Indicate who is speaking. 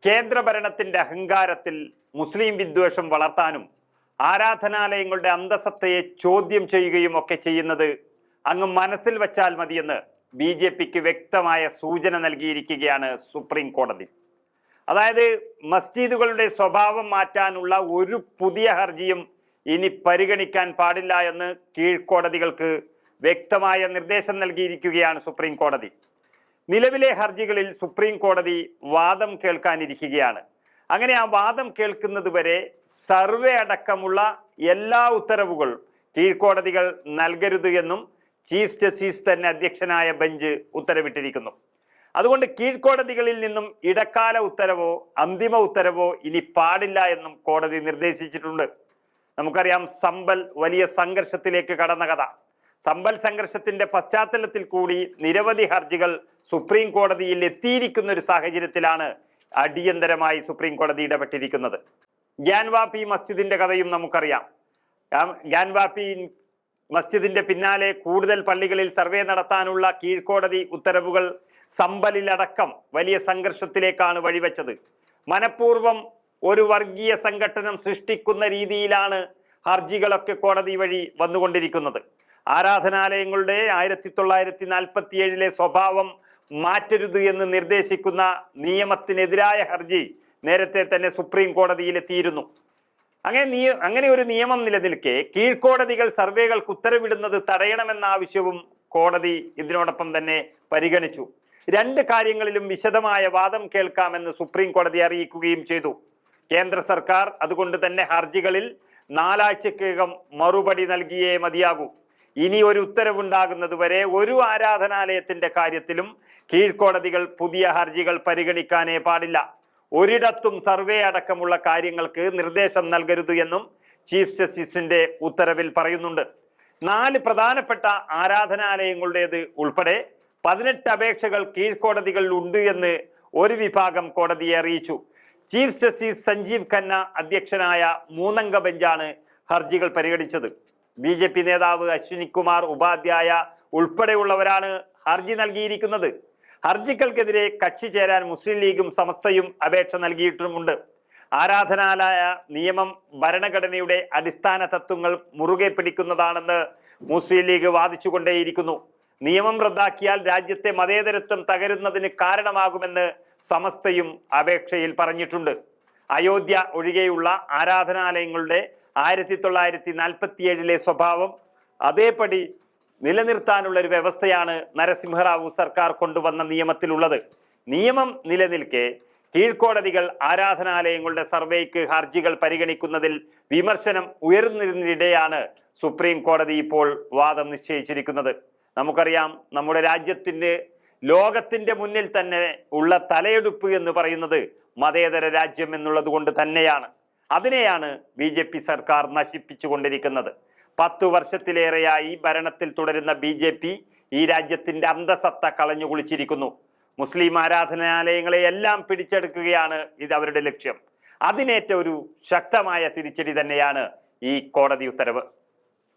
Speaker 1: കേന്ദ്രഭരണത്തിന്റെ അഹങ്കാരത്തിൽ മുസ്ലിം വിദ്വേഷം വളർത്താനും ആരാധനാലയങ്ങളുടെ അന്തസത്തയെ ചോദ്യം ചെയ്യുകയും ഒക്കെ ചെയ്യുന്നത് അങ്ങ് മനസ്സിൽ വച്ചാൽ മതിയെന്ന് BJPക്ക് വ്യക്തമായ സൂചന നൽകിയിരിക്കുകയാണ് സുപ്രീം കോടതി. അതായത് മസ്ജിദുകളുടെ സ്വഭാവം മാറ്റാനുള്ള ഒരു പുതിയ ഹർജിയും ഇനി പരിഗണിക്കാൻ പാടില്ല എന്ന് കീഴ്ക്കോടതികൾക്ക് വ്യക്തമായ നിർദ്ദേശം നൽകിയിരിക്കുകയാണ് സുപ്രീം കോടതി. നിലവിലെ ഹർജികളിൽ സുപ്രീം കോടതി വാദം കേൾക്കാനിരിക്കുകയാണ്. അങ്ങനെ ആ വാദം കേൾക്കുന്നത് വരെ സർവേ അടക്കമുള്ള എല്ലാ ഉത്തരവുകൾ കീഴ്ക്കോടതികൾ നൽകരുത് എന്നും ചീഫ് ജസ്റ്റിസ് തന്നെ അധ്യക്ഷനായ ബെഞ്ച് ഉത്തരവിട്ടിരിക്കുന്നു. അതുകൊണ്ട് കീഴ്ക്കോടതികളിൽ നിന്നും ഇടക്കാല ഉത്തരവോ അന്തിമ ഉത്തരവോ ഇനി പാടില്ല എന്നും കോടതി നിർദ്ദേശിച്ചിട്ടുണ്ട്. നമുക്കറിയാം, സമ്പൽ വലിയ സംഘർഷത്തിലേക്ക് കടന്ന കഥ. സമ്പൽ സംഘർഷത്തിന്റെ പശ്ചാത്തലത്തിൽ കൂടി നിരവധി ഹർജികൾ സുപ്രീം കോടതിയിൽ എത്തിയിരിക്കുന്ന ഒരു സാഹചര്യത്തിലാണ് അടിയന്തരമായി സുപ്രീം കോടതി ഇടപെട്ടിരിക്കുന്നത്. ഗ്യാൻവാപ്പി മസ്ജിദിന്റെ കഥയും നമുക്കറിയാം. ഗ്യാൻവാപ്പി മസ്ജിദിന്റെ പിന്നാലെ കൂടുതൽ പള്ളികളിൽ സർവേ നടത്താനുള്ള കീഴ്ക്കോടതി ഉത്തരവുകൾ സമ്പലിലടക്കം വലിയ സംഘർഷത്തിലേക്കാണ് വഴിവെച്ചത്. മനഃപൂർവ്വം ഒരു വർഗീയ സംഘടനം സൃഷ്ടിക്കുന്ന രീതിയിലാണ് ഹർജികളൊക്കെ കോടതി വഴി വന്നുകൊണ്ടിരിക്കുന്നത്. ആരാധനാലയങ്ങളുടെ 1947 സ്വഭാവം മാറ്റരുത് എന്ന് നിർദ്ദേശിക്കുന്ന നിയമത്തിനെതിരായ ഹർജി നേരത്തെ തന്നെ സുപ്രീം കോടതിയിലെത്തിയിരുന്നു. അങ്ങനെ ഒരു നിയമം നിലനിൽക്കെ കീഴ്ക്കോടതികൾ സർവേകൾക്ക് ഉത്തരവിടുന്നത് തടയണമെന്ന ആവശ്യവും കോടതി ഇതിനോടൊപ്പം തന്നെ പരിഗണിച്ചു. രണ്ട് കാര്യങ്ങളിലും വിശദമായ വാദം കേൾക്കാമെന്ന് സുപ്രീം കോടതി അറിയിക്കുകയും ചെയ്തു. കേന്ദ്ര സർക്കാർ അതുകൊണ്ട് തന്നെ ഹർജികളിൽ 4 ആഴ്ചക്കകം മറുപടി നൽകിയേ മതിയാകൂ. ഇനി ഒരു ഉത്തരവുണ്ടാകുന്നത് വരെ ഒരു ആരാധനാലയത്തിന്റെ കാര്യത്തിലും കീഴ്ക്കോടതികൾ പുതിയ ഹർജികൾ പരിഗണിക്കാനേ പാടില്ല. ഒരിടത്തും സർവേ അടക്കമുള്ള കാര്യങ്ങൾക്ക് നിർദ്ദേശം നൽകരുത് എന്നും ചീഫ് ജസ്റ്റിസിന്റെ ഉത്തരവിൽ പറയുന്നുണ്ട്. 4 പ്രധാനപ്പെട്ട ആരാധനാലയങ്ങളുടേത് ഉൾപ്പെടെ 18 അപേക്ഷകൾ കീഴ്ക്കോടതികളിൽ ഉണ്ട് എന്ന് ഒരു വിഭാഗം കോടതിയെ അറിയിച്ചു. ചീഫ് ജസ്റ്റിസ് സഞ്ജീവ് ഖന്ന അധ്യക്ഷനായ 3-അംഗ ബെഞ്ചാണ് ഹർജികൾ പരിഗണിച്ചത്. BJP നേതാവ് അശ്വിനി കുമാർ ഉപാധ്യായ ഉൾപ്പെടെയുള്ളവരാണ് ഹർജി നൽകിയിരിക്കുന്നത്. ഹർജികൾക്കെതിരെ കക്ഷി ചേരാൻ മുസ്ലിം ലീഗും സമസ്തയും അപേക്ഷ നൽകിയിട്ടുമുണ്ട്. ആരാധനാലയ നിയമം ഭരണഘടനയുടെ അടിസ്ഥാന തത്വങ്ങൾ മുറുകെ പിടിക്കുന്നതാണെന്ന് മുസ്ലിം ലീഗ് വാദിച്ചുകൊണ്ടേയിരിക്കുന്നു. നിയമം റദ്ദാക്കിയാൽ രാജ്യത്തെ മതേതരത്വം തകരുന്നതിന് കാരണമാകുമെന്ന് സമസ്തയും അപേക്ഷയിൽ പറഞ്ഞിട്ടുണ്ട്. അയോധ്യ ഒഴികെയുള്ള ആരാധനാലയങ്ങളുടെ 1947 സ്വഭാവം അതേപടി നിലനിർത്താനുള്ള ഒരു വ്യവസ്ഥയാണ് നരസിംഹറാവു സർക്കാർ കൊണ്ടുവന്ന നിയമത്തിലുള്ളത്. നിയമം നിലനിൽക്കെ കീഴ്ക്കോടതികൾ ആരാധനാലയങ്ങളുടെ സർവേക്ക് ഹർജികൾ പരിഗണിക്കുന്നതിൽ വിമർശനം ഉയർന്നതിനിടെയാണ് സുപ്രീം കോടതി ഇപ്പോൾ വാദം നിശ്ചയിച്ചിരിക്കുന്നത്. നമുക്കറിയാം, നമ്മുടെ രാജ്യത്തിന്റെ ലോകത്തിന്റെ മുന്നിൽ തന്നെ ഉള്ള തലയെടുപ്പ് എന്ന് പറയുന്നത് മതേതര രാജ്യം എന്നുള്ളത് കൊണ്ട് തന്നെയാണ്. അതിനെയാണ് BJP സർക്കാർ നശിപ്പിച്ചുകൊണ്ടിരിക്കുന്നത്. 10 വർഷത്തിലേറെയായി ഭരണത്തിൽ തുടരുന്ന BJP ഈ രാജ്യത്തിന്റെ അന്തസത്ത കളഞ്ഞു കുളിച്ചിരിക്കുന്നു. മുസ്ലിം ആരാധനാലയങ്ങളെ എല്ലാം പിടിച്ചെടുക്കുകയാണ് ഇത് അവരുടെ ലക്ഷ്യം. അതിനേറ്റ ഒരു ശക്തമായ തിരിച്ചടി തന്നെയാണ് ഈ കോടതി ഉത്തരവ്.